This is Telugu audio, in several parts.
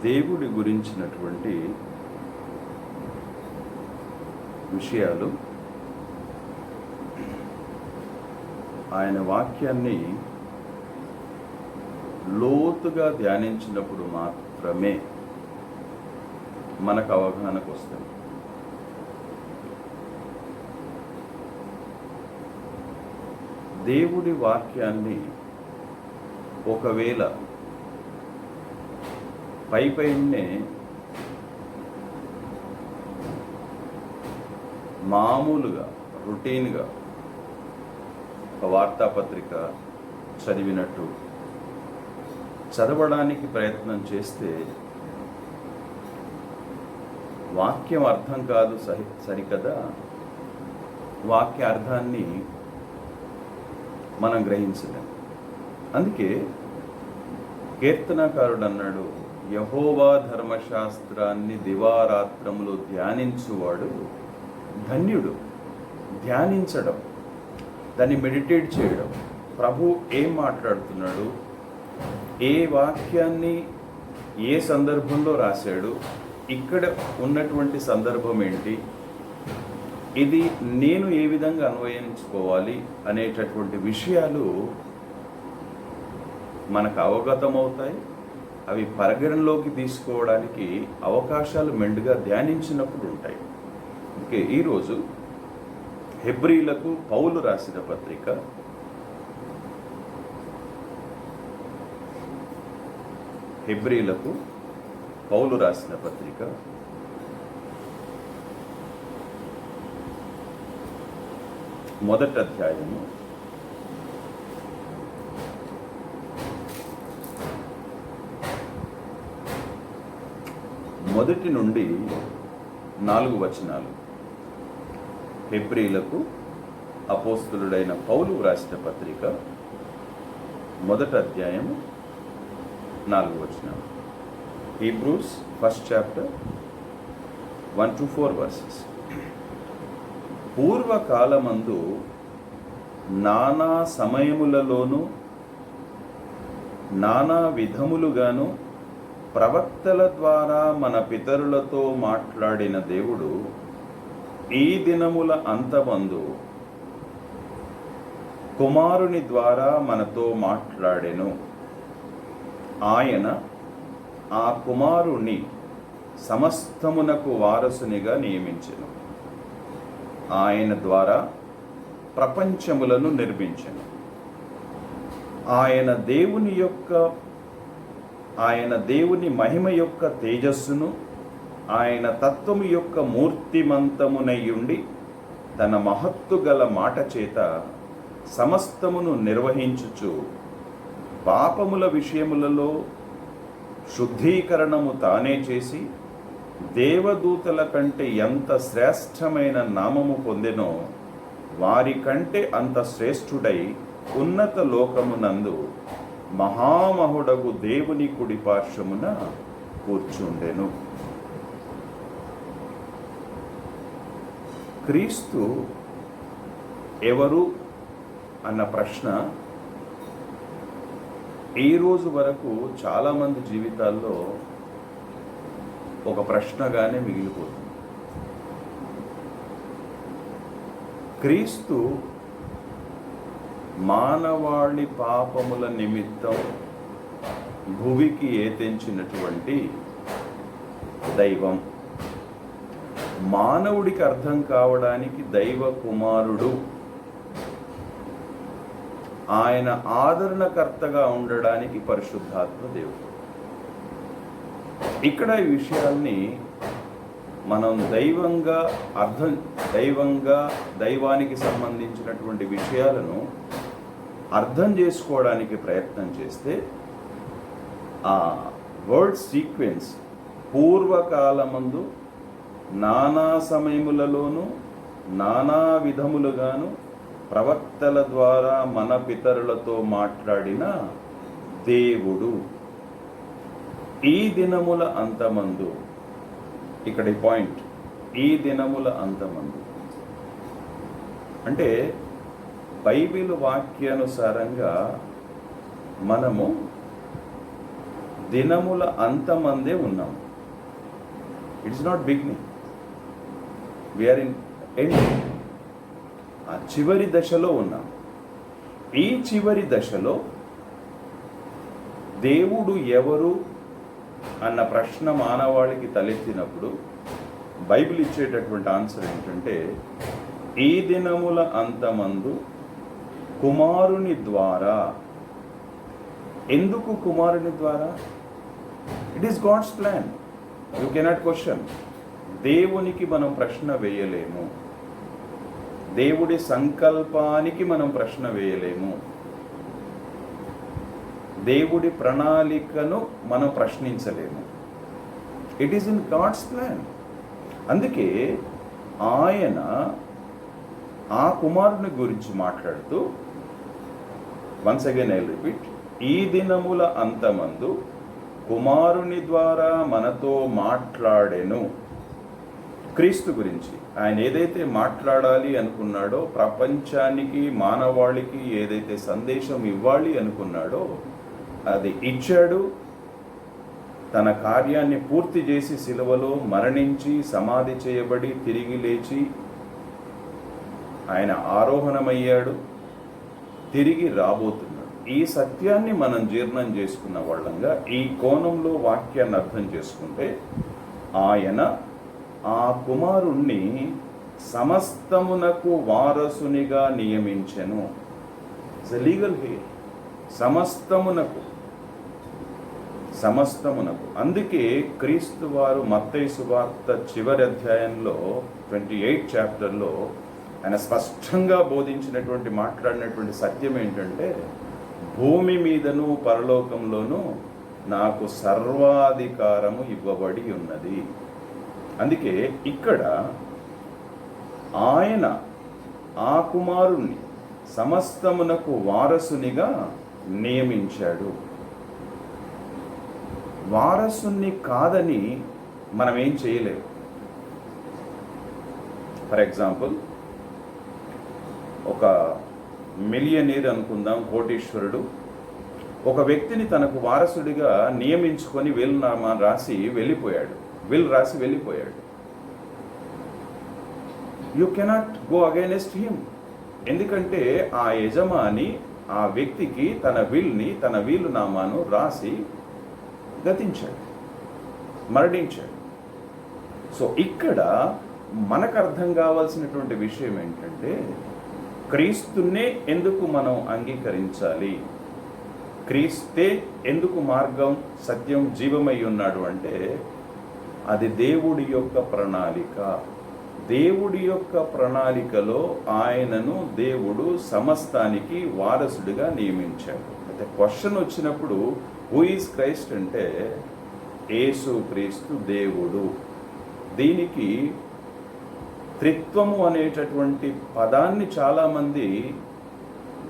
దేవుడి గురించినటువంటి విషయాలు, ఆయన వాక్యాన్ని లోతుగా ధ్యానించినప్పుడు మాత్రమే మనకు అవగాహనకు వస్తుంది. దేవుడి వాక్యాన్ని ఒకవేళ పైనే మామూలుగా రొటీన్గా ఒక వార్తాపత్రిక చదివినట్టు చదవడానికి ప్రయత్నం చేస్తే వాక్యం అర్థం కాదు సరికదా, వాక్య అర్థాన్ని మనం గ్రహించలేం. అందుకే కీర్తనకారుడు అన్నాడు, యెహోవా ధర్మశాస్త్రాన్ని దివారాత్రములు ధ్యానించువాడు ధన్యుడు. ధ్యానించడం, దాన్ని మెడిటేట్ చేయడం. ప్రభు ఏం మాట్లాడుతున్నాడు, ఏ వాక్యాన్ని ఏ సందర్భంలో రాశాడు, ఇక్కడ ఉన్నటువంటి సందర్భం ఏంటి, ఇది నేను ఏ విధంగా అన్వయించుకోవాలి అనేటటువంటి విషయాలు మనకు అవగతమవుతాయి. అవి పరిగణలోకి తీసుకోవడానికి అవకాశాలు మెండుగా ధ్యానించినప్పుడు ఉంటాయి. ఓకే, ఈరోజు హెబ్రీలకు పౌలు రాసిన పత్రిక మొదటి అధ్యాయము 1 నుండి 4 వచనాలు. హెబ్రీలకు అపోస్తలుడైన పౌలు వ్రాసిన పత్రిక మొదటి అధ్యాయము 4 వచనాలు. Hebrews 1st chapter 1 to 4 verses. పూర్వకాలమందు నానా సమయములలోనూ నానా విధములుగాను ప్రవక్తల ద్వారా మన పితరులతో మాట్లాడిన దేవుడు ఈ దినముల అంతమందు కుమారుని ద్వారా మనతో మాట్లాడెను. ఆయన ఆ కుమారుని సమస్తమునకు వారసునిగా నియమించెను. ఆయన ద్వారా ప్రపంచములను నిర్మించెను. ఆయన దేవుని మహిమ యొక్క తేజస్సును, ఆయన తత్వము యొక్క మూర్తిమంతమునయుండి తన మహత్తు గల మాట చేత సమస్తమును నిర్వహించుచు పాపముల విషయములలో శుద్ధీకరణము తానే చేసి దేవదూతల కంటే ఎంత శ్రేష్టమైన నామము పొందెనో వారి కంటే అంత శ్రేష్ఠుడై ఉన్నత లోకమునందు మహామహుడగు దేవుని కుడి పార్శ్వమున కూర్చుండెను. క్రీస్తు ఎవరు అన్న ప్రశ్న ఈ రోజు వరకు చాలామంది జీవితాల్లో ఒక ప్రశ్నగానే మిగిలిపోతుంది. క్రీస్తు మానవాళి పాపముల నిమిత్తం భూమికి ఏతెంచినటువంటి దైవం. మానవుడికి అర్థం కావడానికి దైవ కుమారుడు, ఆయన ఆదరణకర్తగా ఉండడానికి పరిశుద్ధాత్మ దేవుడు. ఇక్కడ ఈ విషయాల్ని మనం దైవానికి సంబంధించినటువంటి విషయాలను అర్థం చేసుకోవడానికి ప్రయత్నం చేస్తే ఆ వర్డ్ సీక్వెన్స్ పూర్వకాలమందు నానా సమయములలోనూ నానా విధములుగాను ప్రవక్తల ద్వారా మన పితరులతో మాట్లాడిన దేవుడు ఈ దినముల అంతమందు. ఇక్కడి పాయింట్, ఈ దినముల అంతమందు అంటే బైబిల్ వాక్యానుసారంగా మనము దినముల అంతమందే ఉన్నాము. It's not beginning, we are in end. ఆ చివరి దశలో ఉన్నాం. ఈ చివరి దశలో దేవుడు ఎవరు అన్న ప్రశ్న మానవాళికి తలెత్తినప్పుడు బైబిల్ ఇచ్చేటటువంటి ఆన్సర్ ఏంటంటే, ఈ దినముల అంతమందు కుమారుని ద్వారా. ఎందుకు కుమారుని ద్వారా? It is God's plan. You cannot question. దేవునికి మనం ప్రశ్న వేయలేము, దేవుడి సంకల్పానికి మనం ప్రశ్న వేయలేము, దేవుడి ప్రణాళికను మనం ప్రశ్నించలేము. It is in God's plan. అందుకే ఆయన ఆ కుమారుని గురించి మాట్లాడుతూ, వన్స్ అగైన్ ఐ రిపీట్, ఈ దినముల అంతమందు కుమారుని ద్వారా మనతో మాట్లాడెను. క్రీస్తు గురించి ఆయన ఏదైతే మాట్లాడాలి అనుకున్నాడో, ప్రపంచానికి మానవాళికి ఏదైతే సందేశం ఇవ్వాలి అనుకున్నాడో అది ఇచ్చాడు. తన కార్యాన్ని పూర్తి చేసి సిలువలో మరణించి సమాధి చేయబడి తిరిగి లేచి ఆయన ఆరోహణమయ్యాడు, తిరిగి రాబోతున్నాడు. ఈ సత్యాన్ని మనం జీర్ణం చేసుకున్న వాళ్ళంగా ఈ కోణంలో వాక్యాన్ని అర్థం చేసుకుంటే, ఆయన ఆ కుమారుణ్ణి సమస్తమునకు వారసునిగా నియమించెను. It's a legal heir. సమస్తమునకు. అందుకే క్రీస్తు వారు మత్తయి సువార్త చివరి అధ్యాయంలో 28 చాప్టర్లో ఆయన స్పష్టంగా బోధించినటువంటి మాట్లాడినటువంటి సత్యం ఏంటంటే, భూమి మీదను పరలోకంలోనూ నాకు సర్వాధికారము ఇవ్వబడి ఉన్నది. అందుకే ఇక్కడ ఆయన ఆ కుమారుణ్ణి సమస్తమునకు వారసునిగా నియమించాడు. వారసుని కాదని మనం ఏం చేయలేము. ఫర్ ఎగ్జాంపుల్, ఒక మిలియనీర్ అనుకుందాం, కోటీశ్వరుడు ఒక వ్యక్తిని తనకు వారసుడిగా నియమించుకొని విల్ రాసి వెళ్ళిపోయాడు. You cannot go against him. ఎందుకంటే ఆ యజమాని ఆ వ్యక్తికి తన వీలునామాను రాసి గతించాడు, మరణించాడు. సో ఇక్కడ మనకు అర్థం కావాల్సినటువంటి విషయం ఏంటంటే, క్రీస్తునే ఎందుకు మనం అంగీకరించాలి, క్రీస్తే ఎందుకు మార్గం, సత్యం, జీవమై ఉన్నాడు అంటే, అది దేవుడి యొక్క ప్రణాళిక. దేవుడి యొక్క ప్రణాళికలో ఆయనను దేవుడు సమస్తానికి వారసుడిగా నియమించాడు. అయితే క్వశ్చన్ వచ్చినప్పుడు, హూ ఈజ్ క్రైస్ట్ అంటే, యేసు క్రీస్తు దేవుడు. దీనికి త్రిత్వము అనేటటువంటి పదాన్ని చాలామంది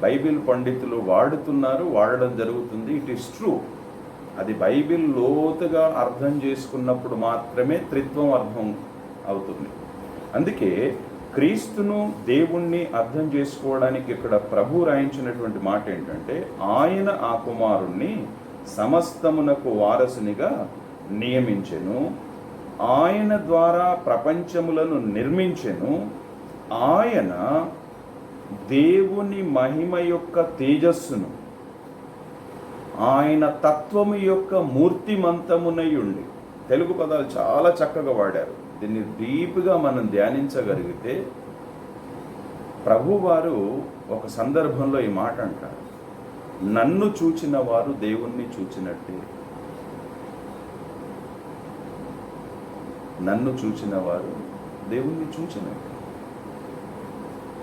బైబిల్ పండితులు వాడడం జరుగుతుంది. It is true. అది బైబిల్ లోతుగా అర్థం చేసుకున్నప్పుడు మాత్రమే త్రిత్వం అర్థం అవుతుంది. అందుకే క్రీస్తును, దేవుణ్ణి అర్థం చేసుకోవడానికి ఇక్కడ ప్రభు రాయించినటువంటి మాట ఏంటంటే, ఆయన ఆ కుమారుణ్ణి సమస్తమునకు వారసునిగా నియమించెను, ఆయన ద్వారా ప్రపంచములను నిర్మించెను, ఆయన దేవుని మహిమ యొక్క తేజస్సును, ఆయన తత్వము యొక్క మూర్తిమంతమునై ఉండి. తెలుగు పదాలు చాలా చక్కగా వాడారు. దీన్ని డీప్గా మనం ధ్యానించగలిగితే, ప్రభువారు ఒక సందర్భంలో ఈ మాట అంటారు, నన్ను చూచిన వారు దేవుణ్ణి చూచినట్టే. నన్ను చూచిన వారు దేవుణ్ణి చూచినట్టే.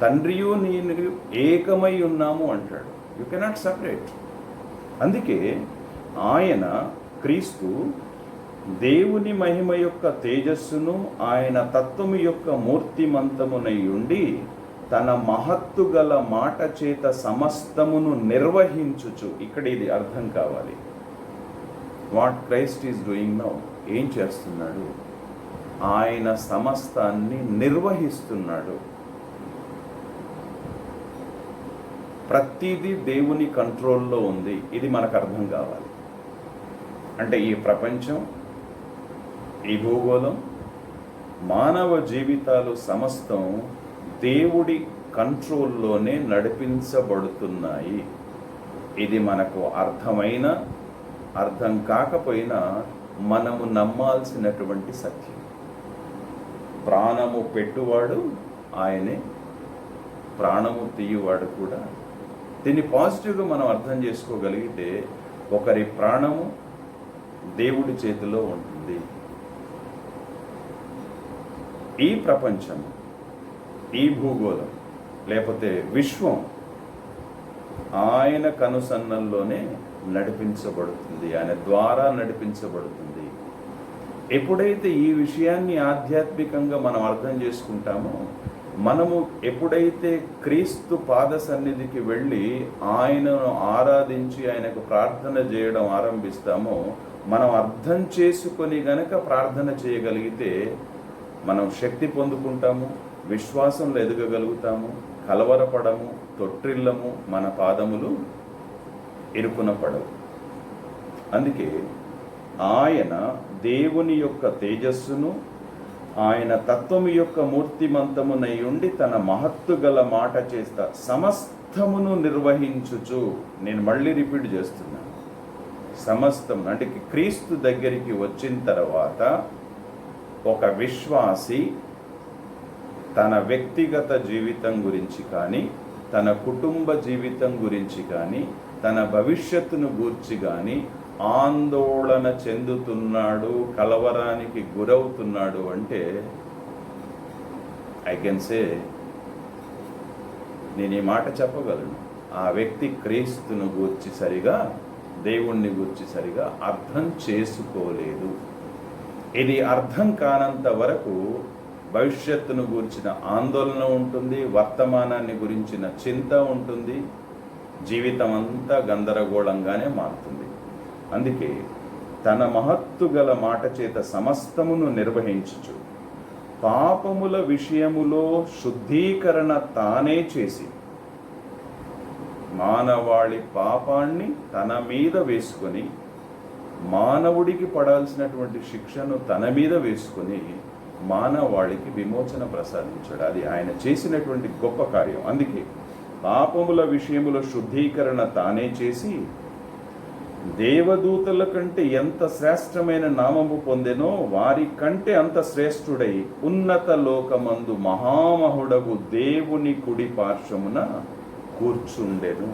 తండ్రియు నేను ఏకమై ఉన్నాము అంటాడు. You cannot separate. అందుకే ఆయన క్రీస్తు దేవుని మహిమ యొక్క తేజస్సును, ఆయన తత్వము యొక్క మూర్తిమంతమునై ఉండి, తన మహత్తు గల మాట చేత సమస్తమును నిర్వహించుచు. ఇక్కడ ఇది అర్థం కావాలి. What Christ is doing now. ఏం చేస్తున్నాడు? ఆయన సమస్తాన్ని నిర్వహిస్తున్నాడు. ప్రతిదీ దేవుని కంట్రోల్లో ఉంది. ఇది మనకు అర్థం కావాలి. అంటే ఈ ప్రపంచం, ఈ భూగోళం, మానవ జీవితాలు సమస్తం దేవుడి కంట్రోల్లోనే నడిపించబడుతున్నాయి. ఇది మనకు అర్థమైన అర్థం కాకపోయినా మనము నమ్మాల్సినటువంటి సత్యం. ప్రాణము పెట్టువాడు ఆయనే, ప్రాణము తీయువాడు కూడా. దీన్ని పాజిటివ్గా మనం అర్థం చేసుకోగలిగితే ఒకరి ప్రాణము దేవుడి చేతిలో ఉంటుంది. ఈ ప్రపంచం, ఈ భూగోళం, లేకపోతే విశ్వం ఆయన కనుసన్నల్లోనే నడిపించబడుతుంది, ఆయన ద్వారా నడిపించబడుతుంది. ఎప్పుడైతే ఈ విషయాన్ని ఆధ్యాత్మికంగా మనం అర్థం చేసుకుంటామో, మనము ఎప్పుడైతే క్రీస్తు పాద సన్నిధికి వెళ్ళి ఆయనను ఆరాధించి ఆయనకు ప్రార్థన చేయడం ఆరంభిస్తామో, మనం అర్థం చేసుకొని గనక ప్రార్థన చేయగలిగితే మనం శక్తి పొందుకుంటాము, విశ్వాసంలో ఎదగగలుగుతాము, కలవరపడము, తొట్టిల్లము, మన పాదములు ఇరుకున పడవు. అందుకే ఆయన దేవుని యొక్క తేజస్సును, ఆయన తత్వము యొక్క మూర్తిమంతమునై ఉండి తన మహత్తు గల మాట చేస్తా సమస్తమును నిర్వహించుచు, నేను మళ్ళీ రిపీట్ చేస్తున్నాను, సమస్తం అంటే క్రీస్తు దగ్గరికి వచ్చిన తర్వాత ఒక విశ్వాసి తన వ్యక్తిగత జీవితం గురించి కానీ, తన కుటుంబ జీవితం గురించి కానీ, తన భవిష్యత్తును గూర్చి కానీ ఆందోళన చెందుతున్నాడు, కలవరానికి గురవుతున్నాడు అంటే ఐ కెన్ సే, నేను ఈ మాట చెప్పగలను, ఆ వ్యక్తి క్రీస్తును గూర్చి సరిగా, దేవుణ్ణి గూర్చి సరిగా అర్థం చేసుకోలేదు. ఇది అర్థం కానంత వరకు భవిష్యత్తును గురించిన ఆందోళన ఉంటుంది, వర్తమానాన్ని గురించిన చింత ఉంటుంది, జీవితం అంతా గందరగోళంగానే మారుతుంది. అందుకే తన మహత్తు గల మాట చేత సమస్తమును నిర్వహించుచు పాపముల విషయములో శుద్ధీకరణ తానే చేసి, మానవాళి పాపాన్ని తన మీద వేసుకొని, మానవుడికి పడాల్సినటువంటి శిక్షను తన మీద వేసుకొని మానవాళికి విమోచన ప్రసాదించాడు. అది ఆయన చేసినటువంటి గొప్ప కార్యం. అందుకే పాపముల విషయములో శుద్ధీకరణ తానే చేసి, దేవదూతల కంటే ఎంత శ్రేష్టమైన నామము పొందెనో వారి కంటే అంత శ్రేష్ఠుడై ఉన్నత లోకమందు మహామహుడగు దేవుని కుడి పార్శ్వమున కూర్చుండెను.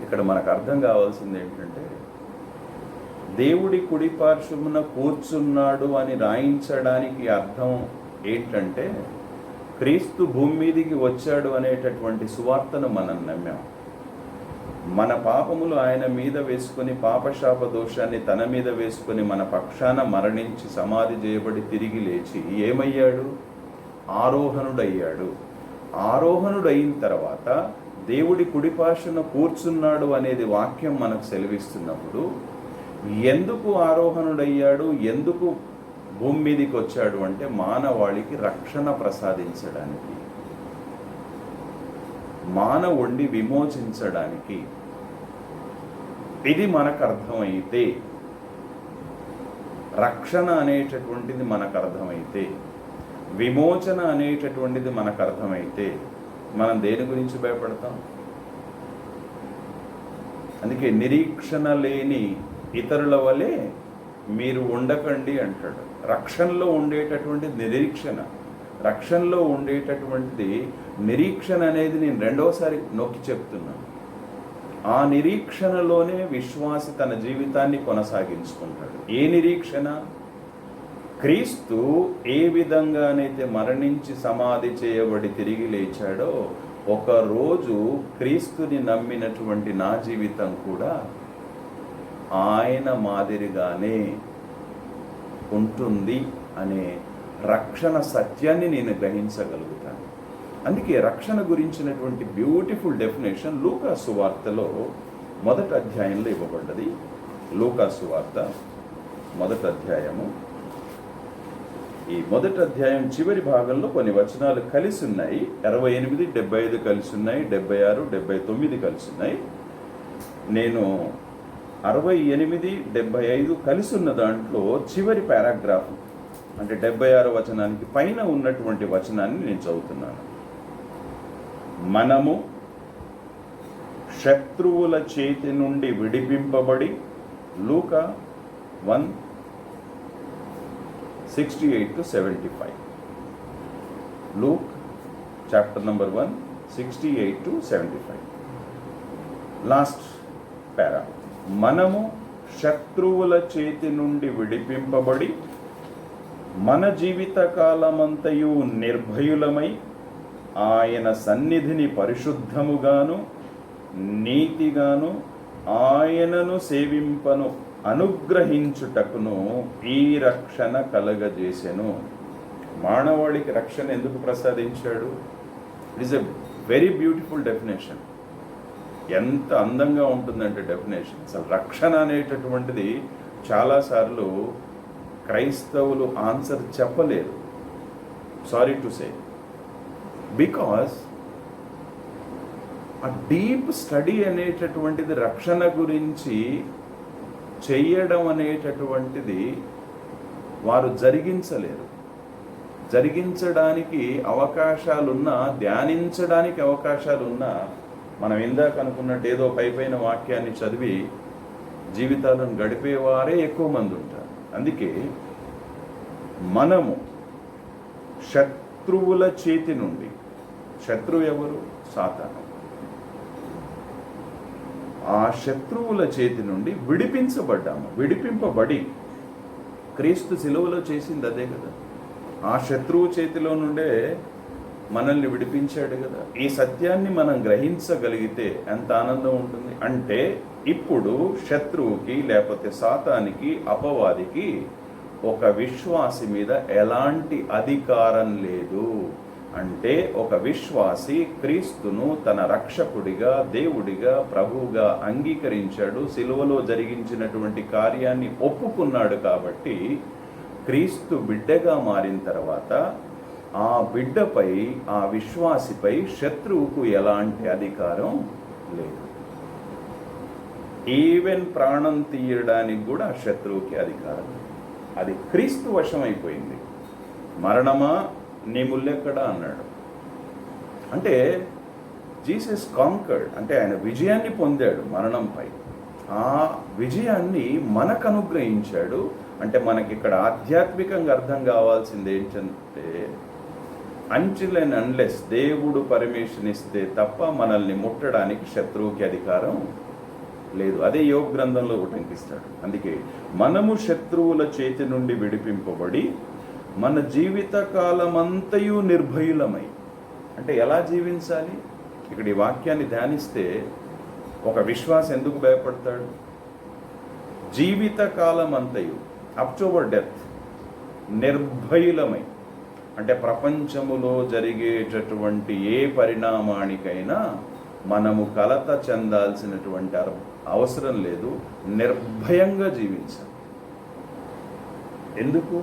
ఇక్కడ మనకు అర్థం కావాల్సింది ఏంటంటే, దేవుడి కుడి పార్శ్వమున కూర్చున్నాడు అని రాయించడానికి అర్థం ఏంటంటే, క్రీస్తు భూమి మీదికి వచ్చాడు అనేటటువంటి సువార్తను మనం నమ్మాం. మన పాపములు ఆయన మీద వేసుకొని, పాపశాప దోషాన్ని తన మీద వేసుకొని మన పక్షాన మరణించి సమాధి చేయబడి తిరిగి లేచి ఏమయ్యాడు? ఆరోహణుడయ్యాడు. ఆరోహణుడైన తర్వాత దేవుడి కుడిపార్శ్వన కూర్చున్నాడు అనేది వాక్యం మనకు సెలవిస్తున్నప్పుడు, ఎందుకు ఆరోహణుడయ్యాడు, ఎందుకు భూమి మీదకి వచ్చాడు అంటే మానవాళికి రక్షణ ప్రసాదించడానికి, మానవుణ్ణి విమోచించడానికి. ఇది మనకు అర్థమైతే, రక్షణ అనేటటువంటిది మనకు అర్థమైతే, విమోచన అనేటటువంటిది మనకు అర్థమైతే మనం దేని గురించి భయపడతాం? అందుకే నిరీక్షణ లేని ఇతరుల వలె మీరు ఉండకండి అంటాడు. రక్షణలో ఉండేటటువంటి నిరీక్షణ, రక్షణలో ఉండేటటువంటిది నిరీక్షణ అనేది నేను రెండవసారి నొక్కి చెప్తున్నాను. ఆ నిరీక్షణలోనే విశ్వాసి తన జీవితాన్ని కొనసాగించుకుంటాడు. ఏ నిరీక్షణ? క్రీస్తు ఏ విధంగానైతే మరణించి సమాధి చేయబడి తిరిగి లేచాడో, ఒకరోజు క్రీస్తుని నమ్మినటువంటి నా జీవితం కూడా ఆయన మాదిరిగానే ఉంటుంది అనే రక్షణ సత్యాన్ని నేను గ్రహించగలుగుతాను. అందుకే రక్షణ గురించినటువంటి బ్యూటిఫుల్ డెఫినేషన్ లూకా సువార్తలో 1వ అధ్యాయంలో ఇవ్వబడ్డది. లూకా సువార్త 1వ అధ్యాయము. ఈ 1వ అధ్యాయం చివరి భాగంలో కొన్ని వచనాలు కలిసి ఉన్నాయి. 68, 75 కలిసి ఉన్నాయి, 76, 79 కలిసి ఉన్నాయి. నేను 68, 75 కలిసి ఉన్న దాంట్లో చివరి పారాగ్రాఫ్ అంటే 76 వచనానికి పైన ఉన్నటువంటి వచనాన్ని నేను చదువుతున్నాను. మనము శత్రువుల చేతి నుండి విడిపింపబడి, లూకా 1:68-75. Luke chapter number 1, 68-75. లాస్ట్ పారా. మనము శత్రువుల చేతి నుండి విడిపింపబడి మన జీవిత కాలమంతయు నిర్భయులమై ఆయన సన్నిధిని పరిశుద్ధముగాను నీతిగాను ఆయనను సేవింపను అనుగ్రహించుటకును ఈ రక్షణ కలగజేసెను. మానవాళికి రక్షణ ఎందుకు ప్రసాదించాడు? It is a very beautiful definition. ఎంత అందంగా ఉంటుందంటే డెఫినేషన్. అసలు రక్షణ అనేటటువంటిది చాలాసార్లు క్రైస్తవులు ఆన్సర్ చెప్పలేరు. సారీ టు సే, బికాస్ ఆ డీప్ స్టడీ అనేటటువంటిది రక్షణ గురించి చెయ్యడం అనేటటువంటిది వారు జరిగించలేరు. జరిగించడానికి అవకాశాలున్నా, ధ్యానించడానికి అవకాశాలున్నా, మనం ఇందాక అనుకున్నట్టు ఏదో పైపైన వాక్యాన్ని చదివి జీవితాలను గడిపేవారే ఎక్కువ మంది ఉంటారు. అందుకే మనము శత్రువుల చేతి నుండి, శత్రువు ఎవరు? సాతాను. ఆ శత్రువుల చేతి నుండి విడిపించబడ్డాము. విడిపింపబడి, క్రీస్తు సిలువలో చేసింది అదే కదా. ఆ శత్రువు చేతిలో నుండే మనల్ని విడిపించాడు కదా. ఈ సత్యాన్ని మనం గ్రహించగలిగితే ఎంత ఆనందం ఉంటుంది అంటే, ఇప్పుడు శత్రువుకి లేకపోతే సాతానికి, అపవాదికి ఒక విశ్వాసి మీద ఎలాంటి అధికారం లేదు. అంటే ఒక విశ్వాసి క్రీస్తును తన రక్షకుడిగా, దేవుడిగా, ప్రభువుగా అంగీకరించాడు, సిలువలో జరిగించినటువంటి కార్యాన్ని ఒప్పుకున్నాడు. కాబట్టి క్రీస్తు బిడ్డగా మారిన తర్వాత ఆ బిడ్డపై, ఆ విశ్వాసిపై శత్రువుకు ఎలాంటి అధికారం లేదు. ఈవెన్ ప్రాణం తీయడానికి కూడా శత్రువుకి అధికారం. అది క్రీస్తు వశం అయిపోయింది. మరణమా నీ ముల్లెక్కడా అన్నాడు. అంటే జీసస్ కాంకర్డ్, అంటే ఆయన విజయాన్ని పొందాడు మరణంపై. ఆ విజయాన్ని మనకు అనుగ్రహించాడు. అంటే మనకి ఇక్కడ ఆధ్యాత్మికంగా అర్థం కావాల్సింది ఏంటంటే, అంటిల్ అండ్ అన్లెస్ దేవుడు పర్మిషన్ ఇస్తే తప్ప మనల్ని ముట్టడానికి శత్రువుకి అధికారం లేదు. అదే యోగ గ్రంథంలో ఉటంకిస్తాడు. అందుకే మనము శత్రువుల చేతి నుండి విడిపింపబడి మన జీవిత కాలమంతయు నిర్భయులమై, అంటే ఎలా జీవించాలి? ఇక్కడ ఈ వాక్యాన్ని ధ్యానిస్తే ఒక విశ్వాసం ఎందుకు భయపడతాడు? జీవిత కాలమంతయు, అప్ టు అవర్ డెత్, నిర్భయులమై, అంటే ప్రపంచములో జరిగేటటువంటి ఏ పరిణామానికైనా మనము కలత చెందాల్సినటువంటి అవసరం లేదు. నిర్భయంగా జీవించాలి. ఎందుకు?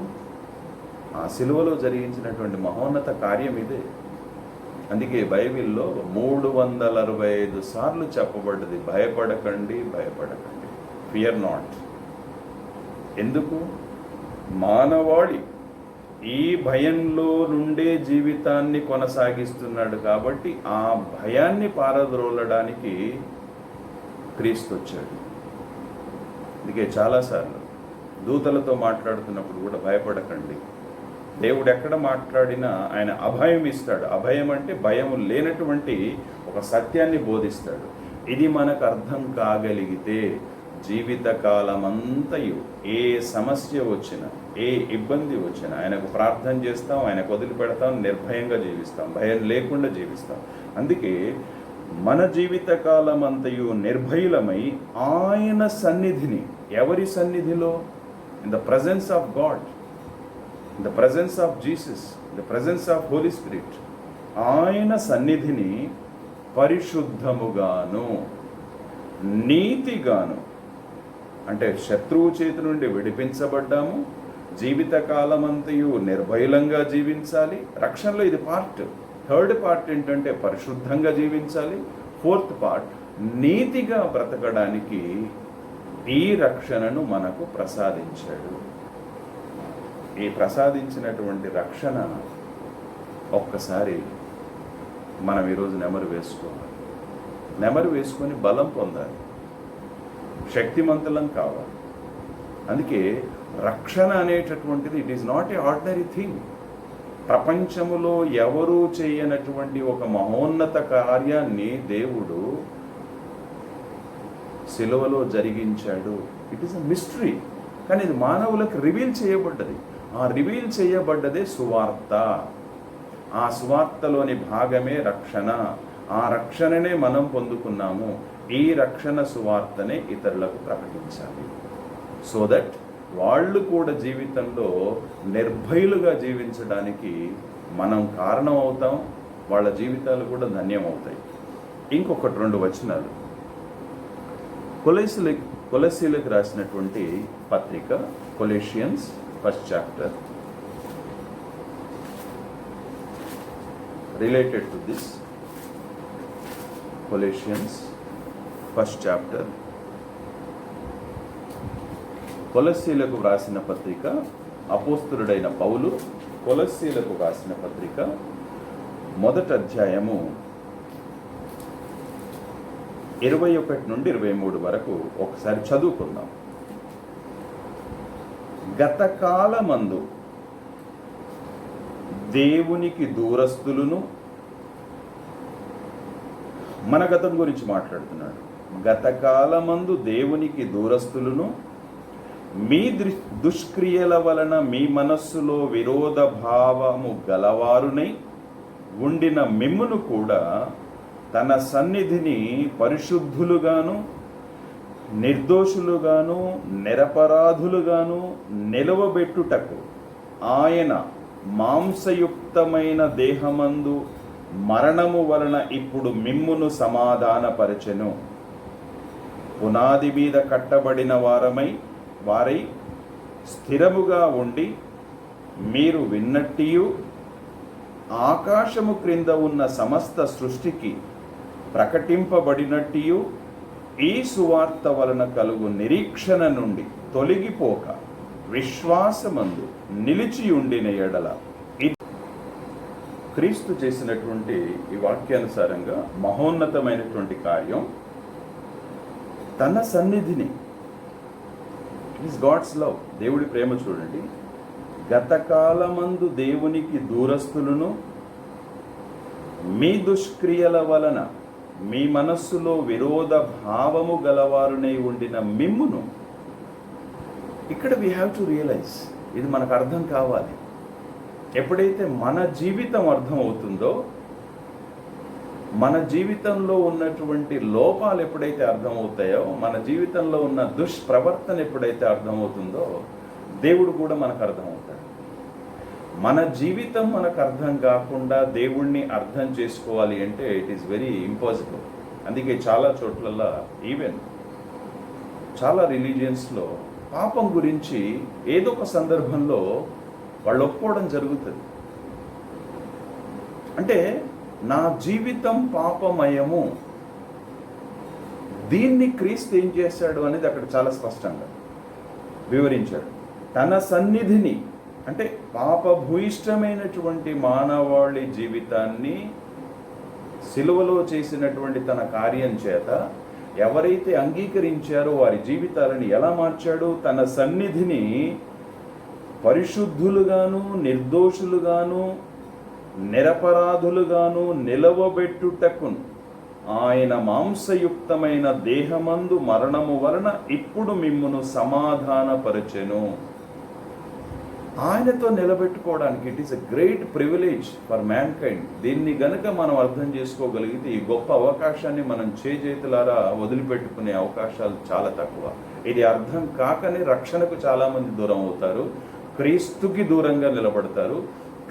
ఆ సిలువలో జరిగించినటువంటి మహోన్నత కార్యం ఇదే. అందుకే బైబిల్లో 365 సార్లు చెప్పబడ్డది, భయపడకండి, భయపడకండి, ఫియర్ నాట్. ఎందుకు? మానవాళి ఈ భయంలో నుండే జీవితాన్ని కొనసాగిస్తున్నాడు. కాబట్టి ఆ భయాన్ని పారద్రోలడానికి క్రీస్తు వచ్చాడు. అందుకే చాలాసార్లు దూతలతో మాట్లాడుతున్నప్పుడు కూడా భయపడకండి. దేవుడు ఎక్కడ మాట్లాడినా ఆయన అభయం ఇస్తాడు. అభయం అంటే భయం లేనటువంటి ఒక సత్యాన్ని బోధిస్తాడు. ఇది మనకు అర్థం కాగలిగితే జీవితకాలమంతయు ఏ సమస్య వచ్చినా, ఏ ఇబ్బంది వచ్చినా ఆయనకు ప్రార్థన చేస్తాం, ఆయనకు వదిలిపెడతాం, నిర్భయంగా జీవిస్తాం, భయం లేకుండా జీవిస్తాం. అందుకే మన జీవితకాలమంతయు నిర్భయులమై ఆయన సన్నిధిని, ఎవరి సన్నిధిలో? In the presence of God, in the presence of Jesus, in the presence of Holy Spirit, ఆయన సన్నిధిని పరిశుద్ధముగాను నీతిగాను, అంటే శత్రువు చేతి నుండి విడిపించబడ్డాము, జీవితకాలమంతయు నిర్భయులంగా జీవించాలి. రక్షణలో ఇది పార్ట్. థర్డ్ పార్ట్ ఏంటంటే పరిశుద్ధంగా జీవించాలి. ఫోర్త్ పార్ట్ నీతిగా బ్రతకడానికి ఈ రక్షణను మనకు ప్రసాదించాడు. ఈ ప్రసాదించినటువంటి రక్షణ ఒక్కసారి మనం ఈరోజు నెమరు వేసుకోవాలి. నెమరు వేసుకొని బలం పొందాలి, శక్తిమంతులం కావాలి. అందుకే రక్షణ అనేటటువంటిది it is not a ordinary thing. ప్రపంచములో ఎవరూ చేయనటువంటి ఒక మహోన్నత కార్యాన్ని దేవుడు సిలువలో జరిగించాడు. ఇట్ ఈస్ అ మిస్టరీ, కానీ ఇది మానవులకు రివీల్ చేయబడ్డది. ఆ రివీల్ చేయబడ్డదే సువార్త. ఆ సువార్తలోని భాగమే రక్షణ. ఆ రక్షణనే మనం పొందుకున్నాము. ఈ రక్షణ సువార్తనే ఇతరులకు ప్రకటించాలి, సో దట్ వాళ్ళు కూడా జీవితంలో నిర్భయులుగా జీవించడానికి మనం కారణం అవుతాం. వాళ్ళ జీవితాలు కూడా ధన్యమవుతాయి. ఇంకొకటి 2 వచనాలు కొలస్సీలకు రాసినటువంటి పత్రిక, Colossians 1st chapter, related to this. Colossians 1st chapter, కొలస్సీలకు వ్రాసిన పత్రిక, అపోస్తలుడైన పౌలు కొలస్సీలకు వ్రాసిన పత్రిక 1వ అధ్యాయము 21 నుండి 23 వరకు ఒకసారి చదువుకుందాం. గతకాలమందు దేవునికి దూరస్తులను, మన గతం గురించి మాట్లాడుతున్నాడు. గతకాలమందు దేవునికి దూరస్తులను, మీ దుష్క్రియల వలన మీ మనస్సులో విరోధ భావము గలవారునై ఉండిన మిమ్మును కూడా తన సన్నిధిని పరిశుద్ధులుగాను నిర్దోషులుగాను నిరపరాధులుగాను నిలవబెట్టుటకు ఆయన మాంసయుక్తమైన దేహమందు మరణము వలన ఇప్పుడు మిమ్మును సమాధానపరచెను. పునాది మీద కట్టబడిన వారై స్థిరముగా ఉండి మీరు విన్నట్టియు ఆకాశము క్రింద ఉన్న సమస్త సృష్టికి ప్రకటింపబడినట్టియు ఈ సువార్త వలన కలుగు నిరీక్షణ నుండి తొలగిపోక విశ్వాసమందు నిలిచియుండిన ఎడల, క్రీస్తు చేసినటువంటి ఈ వాక్యానుసారంగా మహోన్నతమైనటువంటి కార్యం, తన సన్నిధిని, ఇట్ ఈస్ గాడ్స్ లవ్, దేవుడి ప్రేమ చూడండి. గతకాలమందు దేవునికి దూరస్తులను, మీ దుష్క్రియల వలన మీ మనస్సులో విరోధ భావము గలవారునై ఉండిన మిమ్మును. ఇక్కడ వీ హ్యావ్ టు రియలైజ్, ఇది మనకు అర్థం కావాలి. ఎప్పుడైతే మన జీవితం అర్థం అవుతుందో, మన జీవితంలో ఉన్నటువంటి లోపాలు ఎప్పుడైతే అర్థమవుతాయో, మన జీవితంలో ఉన్న దుష్ప్రవర్తన ఎప్పుడైతే అర్థమవుతుందో, దేవుడు కూడా మనకు అర్థమవుతాడు. మన జీవితం మనకు అర్థం కాకుండా దేవుణ్ణి అర్థం చేసుకోవాలి అంటే ఇట్ ఈస్ వెరీ ఇంపాసిబుల్. అందుకే చాలా చోట్లల్లో, ఈవెన్ చాలా రిలీజియన్స్లో పాపం గురించి ఏదో ఒక సందర్భంలో వాళ్ళు ఒప్పుకోవడం జరుగుతుంది. అంటే నా జీవితం పాపమయము, దీన్ని క్రీస్తు ఏం చేశాడు అనేది అక్కడ చాలా స్పష్టంగా వివరించాడు. తన సన్నిధిని, అంటే పాపభూయిష్టమైనటువంటి మానవాళి జీవితాన్ని సిలువలో చేసినటువంటి తన కార్యం చేత ఎవరైతే అంగీకరించారో వారి జీవితాలను ఎలా మార్చాడు? తన సన్నిధిని పరిశుద్ధులుగాను నిర్దోషులుగాను నిరపరాధులుగాను నిలవబెట్టుటకు ఆయన మాంసయుక్తమైన దేహమందు మరణము వలన ఇప్పుడు మిమ్మును సమాధానపరచెను. ఆయనతో నిలబెట్టుకోవడానికి it is a great privilege for mankind. దీన్ని గనుక మనం అర్థం చేసుకోగలిగితే ఈ గొప్ప అవకాశాన్ని మనం చేతులారా వదిలిపెట్టుకునే అవకాశాలు చాలా తక్కువ. ఇది అర్థం కాకనే రక్షణకు చాలామంది దూరం అవుతారు, క్రీస్తుకి దూరంగా నిలబడతారు,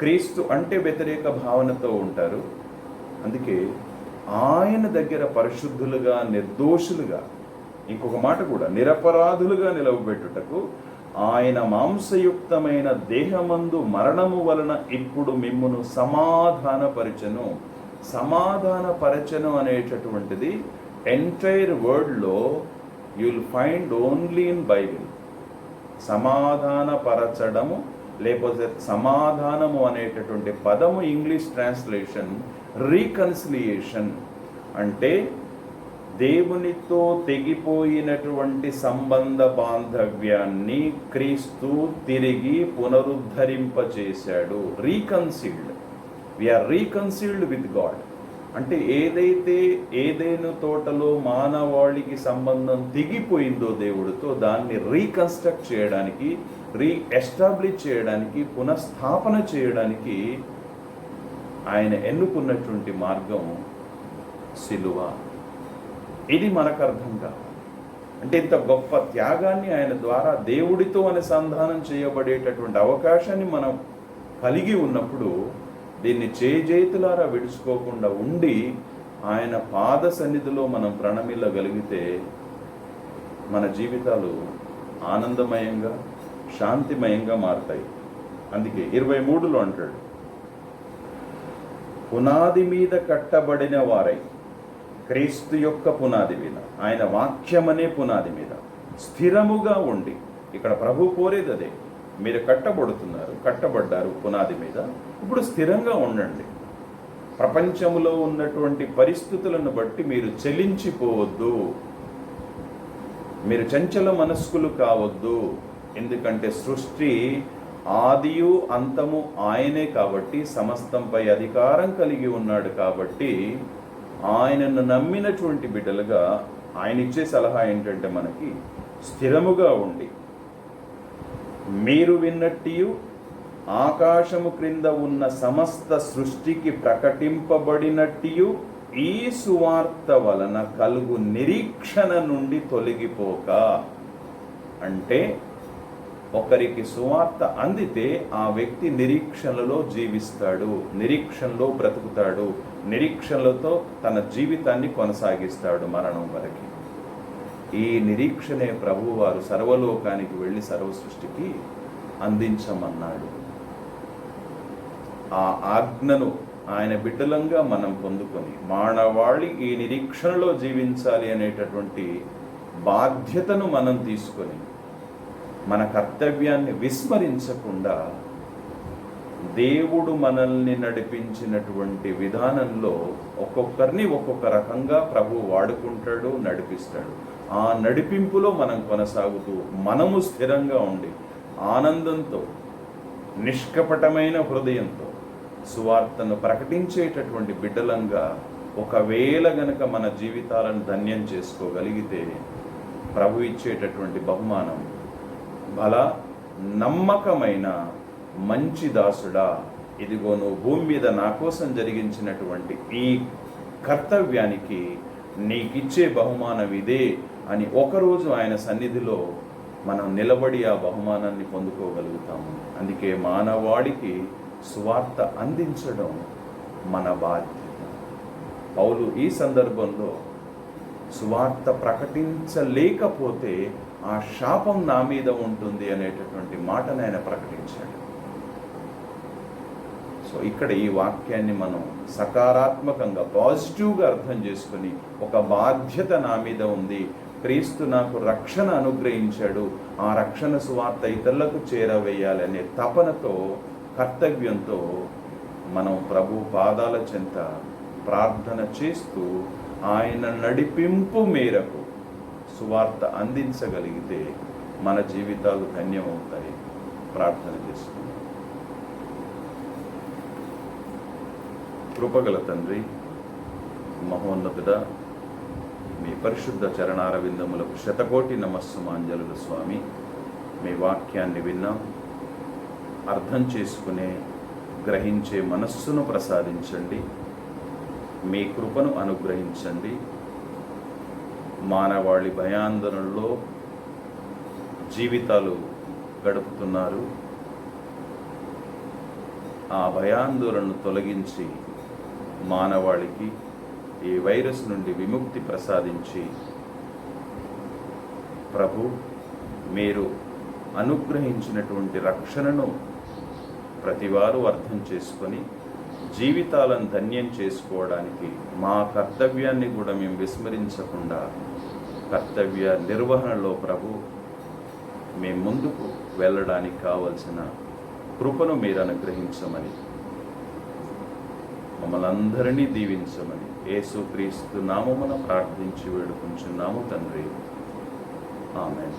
క్రీస్తు అంటే వ్యతిరేక భావనతో ఉంటారు. అందుకే ఆయన దగ్గర పరిశుద్ధులుగా నిర్దోషులుగా, ఇంకొక మాట కూడా నిరపరాధులుగా నిలవబెట్టుటకు ఆయన మాంసయుక్తమైన దేహమందు మరణము వలన ఇప్పుడు మిమ్మును సమాధానపరచెను. సమాధానపరచెను అనేటటువంటిది ఎంటైర్ వర్డ్లో you will find only in Bible. సమాధానపరచడము, లేకపోతే సమాధానము అనేటటువంటి పదము ఇంగ్లీష్ ట్రాన్స్లేషన్ రీకన్సిలియేషన్. అంటే దేవునితో తెగిపోయినటువంటి సంబంధ బాంధవ్యాన్ని క్రీస్తు తిరిగి పునరుద్ధరింపచేశాడు. రీకన్సిల్డ్, వీఆర్ రీకన్సిల్డ్ విత్ గాడ్. అంటే ఏదైతే ఏదైనా తోటలో మానవాళికి సంబంధం తెగిపోయిందో దేవుడితో, దాన్ని రీకన్స్ట్రక్ట్ చేయడానికి, రీఎస్టాబ్లిష్ చేయడానికి, పునఃస్థాపన చేయడానికి ఆయన ఎన్నుకున్నటువంటి మార్గం సిలువ. ఇది మనకు అర్థం కావాలి. అంటే ఇంత గొప్ప త్యాగాన్ని ఆయన ద్వారా దేవుడితో అనుసంధానం చేయబడేటటువంటి అవకాశాన్ని మనం కలిగి ఉన్నప్పుడు దీన్ని చేజేతులారా విడుచుకోకుండా ఉండి ఆయన పాద సన్నిధిలో మనం ప్రణమిల్లగలిగితే మన జీవితాలు ఆనందమయంగా, శాంతిమయంగా మారుతాయి. అందుకే 23లో అంటాడు, పునాది మీద కట్టబడిన వారై, క్రీస్తు యొక్క పునాది మీద, ఆయన వాక్యమనే పునాది మీద స్థిరముగా ఉండి. ఇక్కడ ప్రభు కోరేది అదే. మీరు కట్టబడ్డారు పునాది మీద, ఇప్పుడు స్థిరంగా ఉండండి. ప్రపంచంలో ఉన్నటువంటి పరిస్థితులను బట్టి మీరు చలించిపోవద్దు, మీరు చంచల మనస్కులు కావద్దు. ఎందుకంటే సృష్టి ఆదియు అంతము ఆయనే కాబట్టి, సమస్తంపై అధికారం కలిగి ఉన్నాడు కాబట్టి, ఆయనను నమ్మినటువంటి బిడ్డలుగా ఆయన ఇచ్చే సలహా ఏంటంటే మనకి స్థిరముగా ఉండి, మీరు విన్నట్టు ఆకాశము క్రింద ఉన్న సమస్త సృష్టికి ప్రకటింపబడినట్టు ఈ సువార్త వలన కలుగు నిరీక్షణ నుండి తొలగిపోక. అంటే ఒకరికి సువార్త అందితే ఆ వ్యక్తి నిరీక్షణలో జీవిస్తాడు, నిరీక్షణలో బ్రతుకుతాడు, నిరీక్షణలతో తన జీవితాన్ని కొనసాగిస్తాడు మరణం వరకు. ఈ నిరీక్షణే ప్రభువారు సర్వలోకానికి వెళ్ళి సర్వ సృష్టికి అందించమన్నాడు. ఆ ఆజ్ఞను ఆయన బిడ్డలంగా మనం పొందుకొని మానవాళి ఈ నిరీక్షణలో జీవించాలి అనేటటువంటి బాధ్యతను మనం తీసుకొని మన కర్తవ్యాన్ని విస్మరించకుండా దేవుడు మనల్ని నడిపించినటువంటి విధానంలో ఒక్కొక్కరిని ఒక్కొక్క రకంగా ప్రభు వాడుకుంటాడు, నడిపిస్తాడు. ఆ నడిపింపులో మనం కొనసాగుతూ మనము స్థిరంగా ఉండి ఆనందంతో, నిష్కపటమైన హృదయంతో సువార్తను ప్రకటించేటటువంటి బిడ్డలంగా ఒకవేళ గనక మన జీవితాలను ధన్యం చేసుకోగలిగితే ప్రభు ఇచ్చేటటువంటి బహుమానం, బల నమ్మకమైన మంచి దాసుడా, ఇదిగో నువ్వు భూమి మీద నా కోసం జరిగించినటువంటి ఈ కర్తవ్యానికి నీకిచ్చే బహుమానం ఇదే అని ఒకరోజు ఆయన సన్నిధిలో మనం నిలబడి ఆ బహుమానాన్ని పొందుకోగలుగుతాము. అందుకే మానవాడికి సువార్త అందించడం మన బాధ్యత. పౌలు ఈ సందర్భంలో సువార్త ప్రకటించలేకపోతే ఆ శాపం నా మీద ఉంటుంది అనేటటువంటి మాటను ఆయన ప్రకటించాడు. సో ఇక్కడ ఈ వాక్యాన్ని మనం సకారాత్మకంగా, పాజిటివ్గా అర్థం చేసుకుని, ఒక బాధ్యత నా మీద ఉంది, క్రీస్తు నాకు రక్షణ అనుగ్రహించాడు, ఆ రక్షణ సువార్త ఇతరులకు చేరవేయాలి అనే తపనతో, కర్తవ్యంతో మనం ప్రభు పాదాల చెంత ప్రార్థన చేస్తూ ఆయన నడిపింపు మేరకు సువార్త అందించగలిగితే మన జీవితాలు ధన్యమవుతాయి. ప్రార్థన చేసుకుందాం. కృపగల తండ్రి, మహోన్నతుడా, మీ పరిశుద్ధ చరణార విందములకు శతకోటి నమస్సుమాంజలులు స్వామి. మీ వాక్యాన్ని విన్నాం, అర్థం చేసుకునే, గ్రహించే మనస్సును ప్రసాదించండి. మీ కృపను అనుగ్రహించండి. మానవాళి భయాందోళనలో జీవితాలు గడుపుతున్నారు. ఆ భయాందోళనను తొలగించి మానవాళికి ఈ వైరస్ నుండి విముక్తి ప్రసాదించి, ప్రభు మీరు అనుగ్రహించినటువంటి రక్షణను ప్రతివారు అర్థం చేసుకొని జీవితాలను ధన్యం చేసుకోవడానికి మా కర్తవ్యాన్ని కూడా మేము విస్మరించకుండా కర్తవ్య నిర్వహణలో ప్రభు మేము ముందుకు వెళ్ళడానికి కావలసిన కృపను మీరు అనుగ్రహించమని, మమ్మల్ని అందరినీ దీవించమని యేసుక్రీస్తు నామమున ప్రార్థించి వేడుకుంటున్నాము తండ్రి. ఆమేన్.